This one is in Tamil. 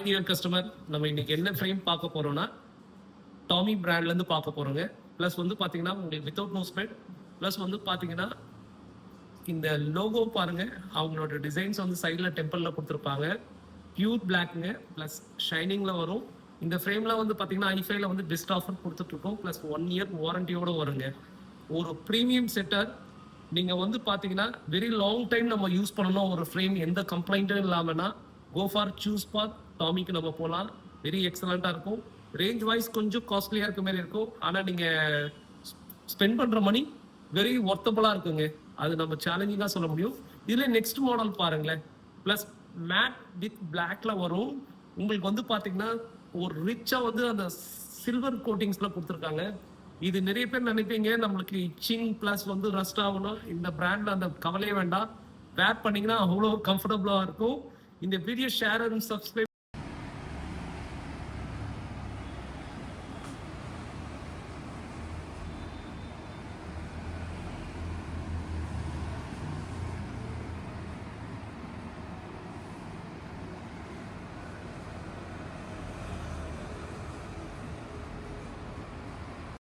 டியர் கஸ்டமர், நம்ம இன்னைக்கு என்ன ஃப்ரேம் பார்க்க போறோம்னா டாமி பிராண்ட்ல இருந்து பார்க்க போறோங்க. ப்ளஸ் வந்து பாத்தீங்கன்னா உங்களுக்கு வித்தவுட் நோ ஸ்பெட், ப்ளஸ் வந்து பாத்தீங்கன்னா இந்த லோகோ பாருங்க, அவங்களோட டிசைன்ஸ் வந்து சைடில் டெம்பிளில் கொடுத்துருப்பாங்க. பியூர் பிளாக்ங்க, ப்ளஸ் ஷைனிங்ல வரும். இந்த ஃப்ரேம்ல வந்து பாத்தீங்கன்னா ஐஃபைல வந்து பெஸ்ட் ஆஃபர் கொடுத்துட்ருக்கோம். ப்ளஸ் 1 இயர் வாரண்டியோட வருங்க. ஒரு ப்ரீமியம் செட்டர் நீங்க வந்து பாத்தீங்கன்னா வெரி லாங் டைம் நம்ம யூஸ் பண்ணணும். ஒரு ஃப்ரேம் எந்த கம்ப்ளைண்ட்டும் இல்லாமனா கோ ஃபார் சூஸ் ஃபார் டாமிக்கு நம்ம போகலாம். வெரி எக்ஸலண்டா இருக்கும். ரேஞ்ச் வைஸ் கொஞ்சம் காஸ்ட்லியா இருக்க மாதிரி இருக்கும். ஆனா நீங்க ஸ்பெண்ட் பண்ற மணி வெரி ஒர்த்தபுளா இருக்குங்க. அது நம்ம சேலஞ்சிங்கா சொல்ல முடியும். இதுல நெக்ஸ்ட் மாடல் பாருங்களேன். பிளஸ் மேட் வித் பிளாக்ல வரும். உங்களுக்கு வந்து பாத்தீங்கன்னா ஒரு ரிச்சா வந்து அந்த சில்வர் கோட்டிங்ஸ்ல கொடுத்துருக்காங்க. இது நிறைய பேர் நினைப்பீங்க நம்மளுக்கு இச்சிங் பிளஸ் வந்து ரஸ்ட் ஆகணும். இந்த பிராண்ட்ல அந்த கவலையே வேண்டாம். வேர் பண்ணீங்கன்னா அவ்வளோ கம்ஃபர்டபுளா இருக்கும். இந்த வீடியோ ஷேர் அண்ட் சப்ஸ்கிரைப்